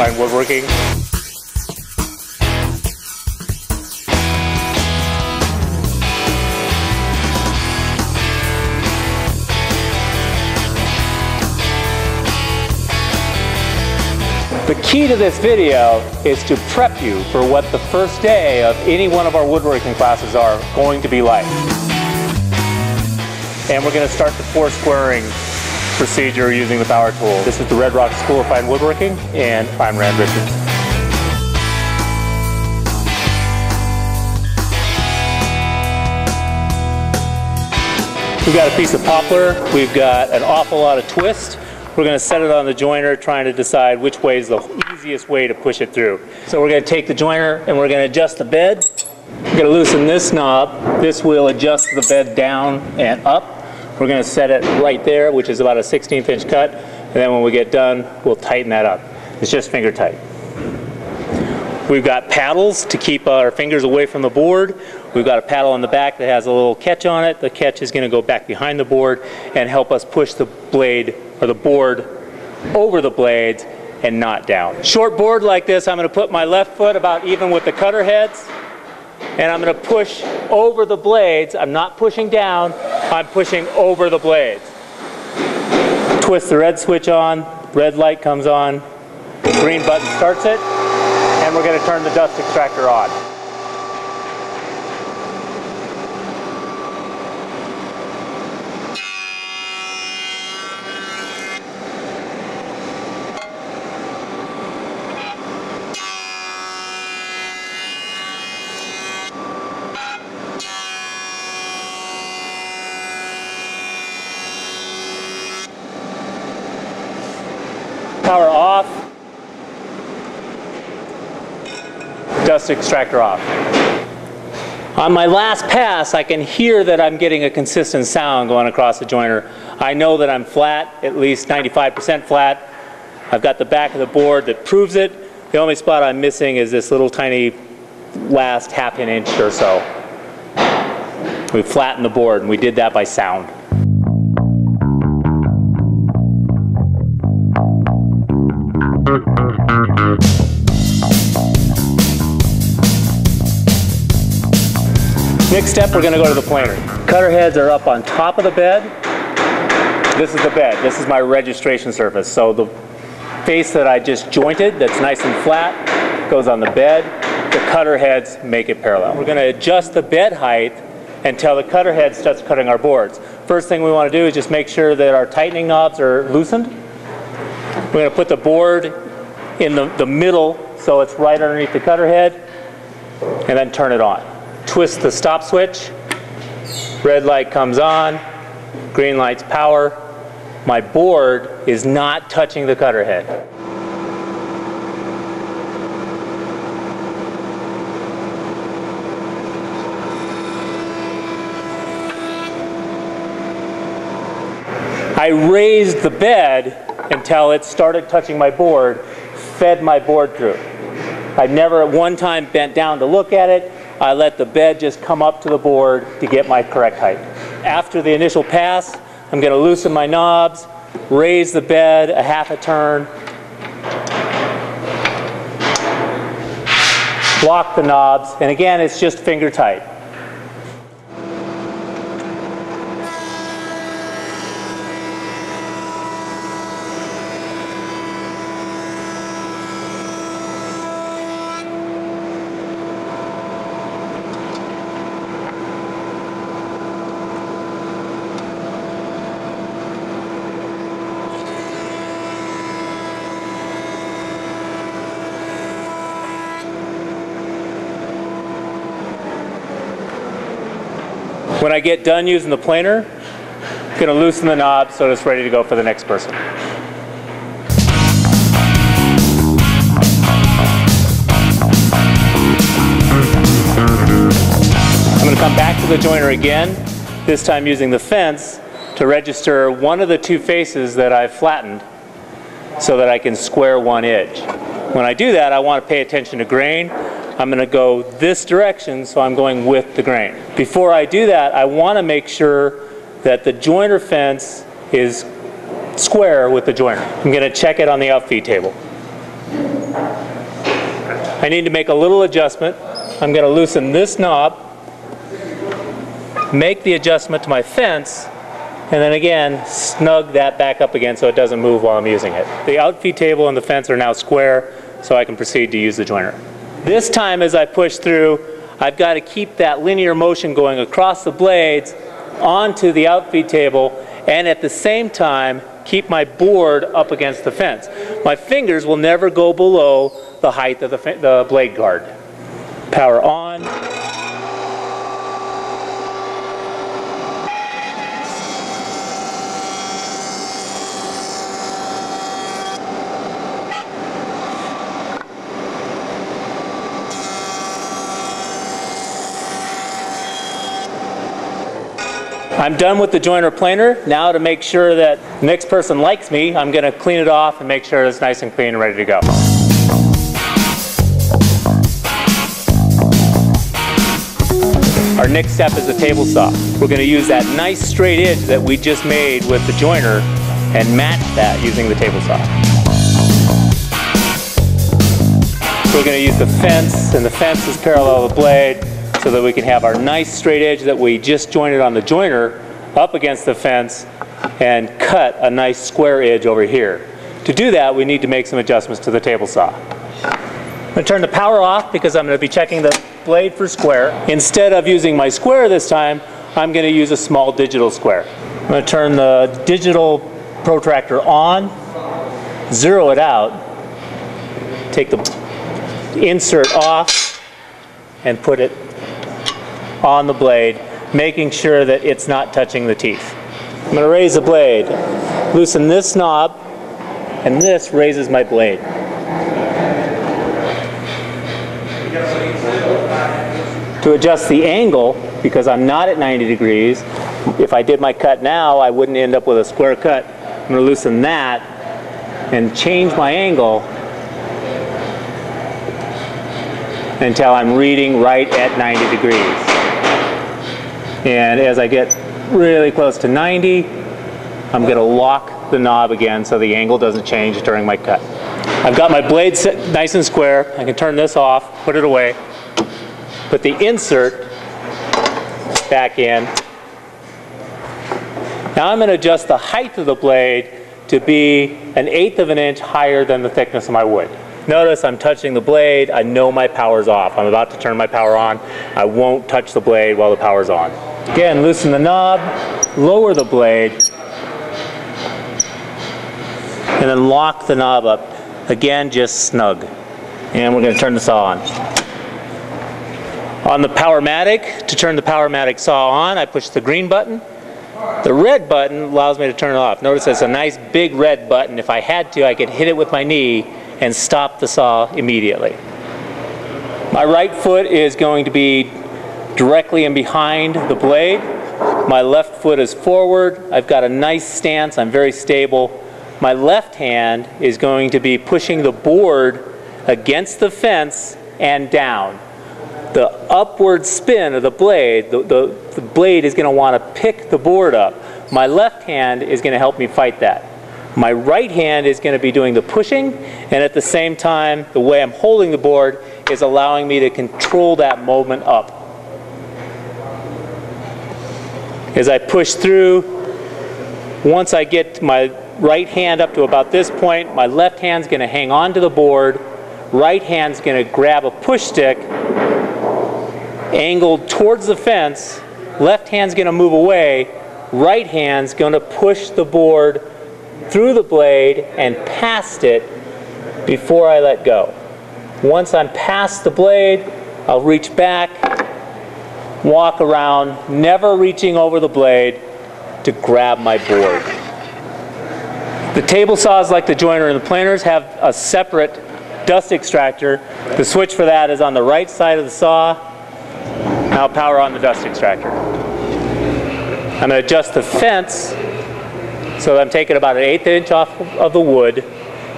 Fine Woodworking. The key to this video is to prep you for what the first day of any one of our woodworking classes are going to be like. And we're going to start the 4 squaring procedure using the power tool. This is the Red Rock School of Fine Woodworking, and I'm Rand Richards. We've got a piece of poplar. We've got an awful lot of twist. We're going to set it on the joiner, trying to decide which way is the easiest way to push it through. So we're going to take the joiner and we're going to adjust the bed. We're going to loosen this knob. This will adjust the bed down and up. We're going to set it right there, which is about a 1/16 inch cut. And then when we get done, we'll tighten that up. It's just finger tight. We've got paddles to keep our fingers away from the board. We've got a paddle on the back that has a little catch on it. The catch is going to go back behind the board and help us push the blade or the board over the blades and not down. Short board like this, I'm going to put my left foot about even with the cutter heads, and I'm going to push over the blades. I'm not pushing down, I'm pushing over the blades. Twist the red switch on, red light comes on, green button starts it, and we're going to turn the dust extractor on. Power off, dust extractor off. On my last pass, I can hear that I'm getting a consistent sound going across the joiner. I know that I'm flat, at least 95% flat. I've got the back of the board that proves it. The only spot I'm missing is this little tiny last ½ inch or so. We flattened the board, and we did that by sound. Next step, we're going to go to the planer. Cutter heads are up on top of the bed. This is the bed. This is my registration surface. So the face that I just jointed, that's nice and flat, goes on the bed. The cutter heads make it parallel. We're going to adjust the bed height until the cutter head starts cutting our boards. First thing we want to do is just make sure that our tightening knobs are loosened. We're going to put the board in the middle so it's right underneath the cutter head, and then turn it on. Twist the stop switch, red light comes on, green light's power. My board is not touching the cutter head. I raised the bed until it started touching my board, fed my board through. I never at one time bent down to look at it. I let the bed just come up to the board to get my correct height. After the initial pass, I'm going to loosen my knobs, raise the bed a ½ turn, lock the knobs, and again, it's just finger tight. When I get done using the planer, I'm going to loosen the knob so it's ready to go for the next person. I'm going to come back to the joiner again, this time using the fence to register one of the 2 faces that I've flattened so that I can square one edge. When I do that, I want to pay attention to grain. I'm going to go this direction, so I'm going with the grain. Before I do that, I want to make sure that the joiner fence is square with the joiner. I'm going to check it on the outfeed table. I need to make a little adjustment. I'm going to loosen this knob, make the adjustment to my fence, and then again snug that back up again so it doesn't move while I'm using it. The outfeed table and the fence are now square, so I can proceed to use the joiner. This time as I push through, I've got to keep that linear motion going across the blades onto the outfeed table, and at the same time keep my board up against the fence. My fingers will never go below the height of the blade guard. Power on. I'm done with the joiner planer. Now to make sure that the next person likes me, I'm going to clean it off and make sure it's nice and clean and ready to go. Our next step is the table saw. We're going to use that nice straight edge that we just made with the joiner and match that using the table saw. We're going to use the fence, and the fence is parallel to the blade, so that we can have our nice straight edge that we just jointed on the joiner up against the fence and cut a nice square edge over here. To do that, we need to make some adjustments to the table saw. I'm going to turn the power off because I'm going to be checking the blade for square. Instead of using my square this time, I'm going to use a small digital square. I'm going to turn the digital protractor on, zero it out, take the insert off, and put it on the blade, making sure that it's not touching the teeth. I'm going to raise the blade, loosen this knob, and this raises my blade. To adjust the angle, because I'm not at 90 degrees, if I did my cut now, I wouldn't end up with a square cut. I'm going to loosen that and change my angle until I'm reading right at 90 degrees. And as I get really close to 90, I'm going to lock the knob again so the angle doesn't change during my cut. I've got my blade set nice and square. I can turn this off, put it away, put the insert back in. Now I'm going to adjust the height of the blade to be 1/8 of an inch higher than the thickness of my wood. Notice I'm touching the blade. I know my power's off. I'm about to turn my power on. I won't touch the blade while the power's on. Again, loosen the knob, lower the blade, and then lock the knob up. Again, just snug. And we're going to turn the saw on. On the Powermatic, to turn the Powermatic saw on, I push the green button. The red button allows me to turn it off. Notice it's a nice big red button. If I had to, I could hit it with my knee and stop the saw immediately. My right foot is going to be directly in behind the blade. My left foot is forward. I've got a nice stance. I'm very stable. My left hand is going to be pushing the board against the fence and down. The upward spin of the blade, the blade is going to want to pick the board up. My left hand is going to help me fight that. My right hand is going to be doing the pushing, and at the same time, the way I'm holding the board is allowing me to control that movement up. As I push through, once I get my right hand up to about this point, my left hand's going to hang on to the board, right hand's going to grab a push stick, angled towards the fence, left hand's going to move away, right hand's going to push the board through the blade and past it before I let go. Once I'm past the blade, I'll reach back, walk around, never reaching over the blade to grab my board. The table saws, like the joiner and the planers, have a separate dust extractor. The switch for that is on the right side of the saw. Now power on the dust extractor. I'm going to adjust the fence so that I'm taking about 1/8 inch off of the wood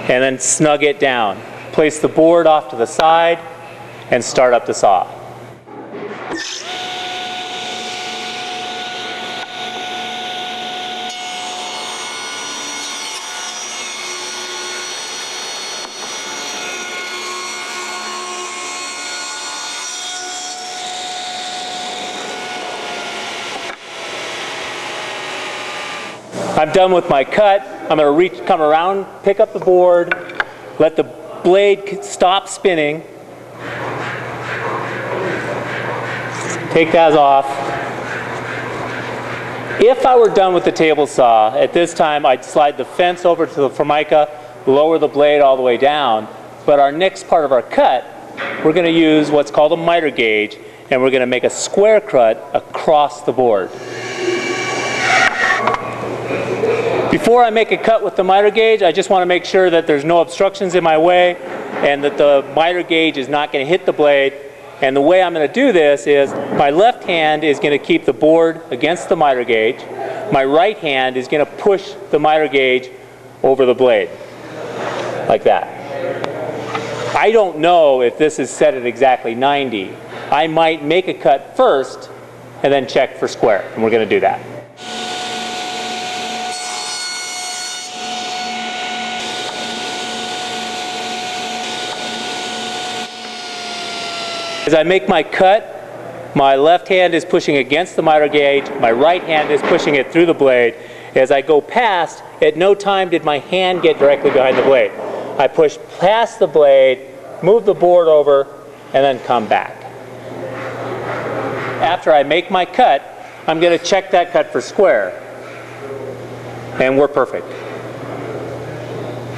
and then snug it down. Place the board off to the side and start up the saw. I'm done with my cut. I'm going to come around, pick up the board, let the blade stop spinning, take that off. If I were done with the table saw, at this time I'd slide the fence over to the Formica, lower the blade all the way down. But our next part of our cut, we're going to use what's called a miter gauge, and we're going to make a square cut across the board. Before I make a cut with the miter gauge, I just want to make sure that there's no obstructions in my way and that the miter gauge is not going to hit the blade. And the way I'm going to do this is my left hand is going to keep the board against the miter gauge. My right hand is going to push the miter gauge over the blade, like that. I don't know if this is set at exactly 90. I might make a cut first and then check for square, and we're going to do that. As I make my cut, my left hand is pushing against the miter gauge, my right hand is pushing it through the blade. As I go past, at no time did my hand get directly behind the blade. I push past the blade, move the board over, and then come back. After I make my cut, I'm going to check that cut for square. And we're perfect.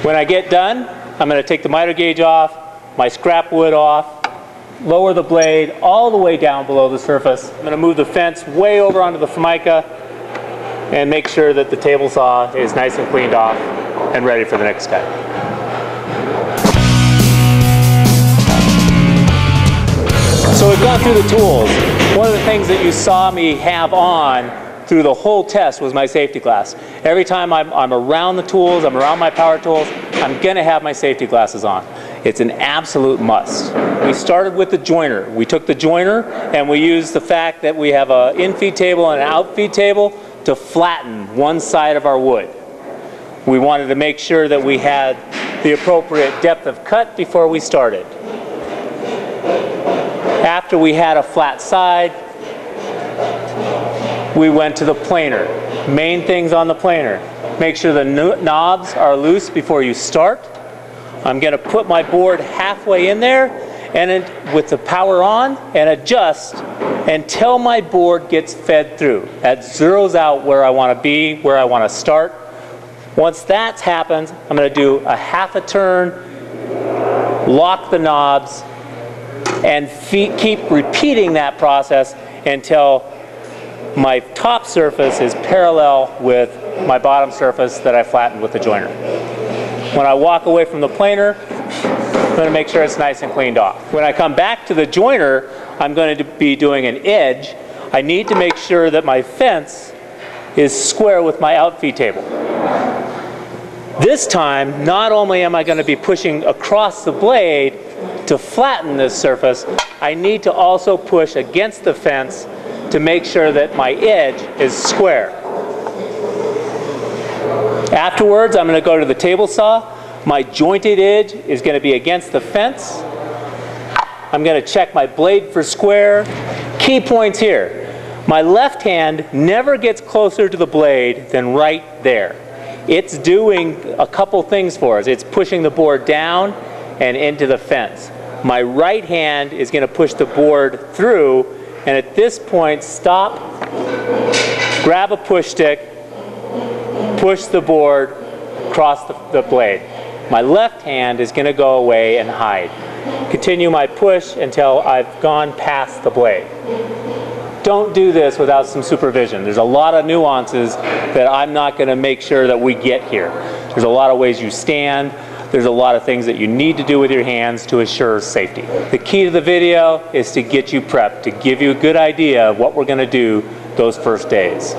When I get done, I'm going to take the miter gauge off, my scrap wood off, lower the blade all the way down below the surface. I'm going to move the fence way over onto the Formica and make sure that the table saw is nice and cleaned off and ready for the next cut. So we've gone through the tools. One of the things that you saw me have on through the whole test was my safety glass. Every time I'm around the tools, I'm around my power tools, I'm going to have my safety glasses on. It's an absolute must. We started with the joiner. We took the joiner and we used the fact that we have an in-feed table and an out-feed table to flatten one side of our wood. We wanted to make sure that we had the appropriate depth of cut before we started. After we had a flat side, we went to the planer. Main things on the planer: make sure the knobs are loose before you start. I'm going to put my board halfway in there and with the power on and adjust until my board gets fed through. That zeroes out where I want to be, where I want to start. Once that happens, I'm going to do a half a turn, lock the knobs, and keep repeating that process until my top surface is parallel with my bottom surface that I flattened with the joiner. When I walk away from the planer, I'm going to make sure it's nice and cleaned off. When I come back to the joiner, I'm going to be doing an edge. I need to make sure that my fence is square with my out-feed table. This time, not only am I going to be pushing across the blade to flatten this surface, I need to also push against the fence to make sure that my edge is square. Afterwards, I'm going to go to the table saw. My jointed edge is going to be against the fence. I'm going to check my blade for square. Key points here: my left hand never gets closer to the blade than right there. It's doing a couple things for us. It's pushing the board down and into the fence. My right hand is going to push the board through, and at this point, stop, grab a push stick, push the board across the blade. My left hand is going to go away and hide. Continue my push until I've gone past the blade. Don't do this without some supervision. There's a lot of nuances that I'm not going to make sure that we get here. There's a lot of ways you stand. There's a lot of things that you need to do with your hands to assure safety. The key to the video is to get you prepped, to give you a good idea of what we're going to do those first days.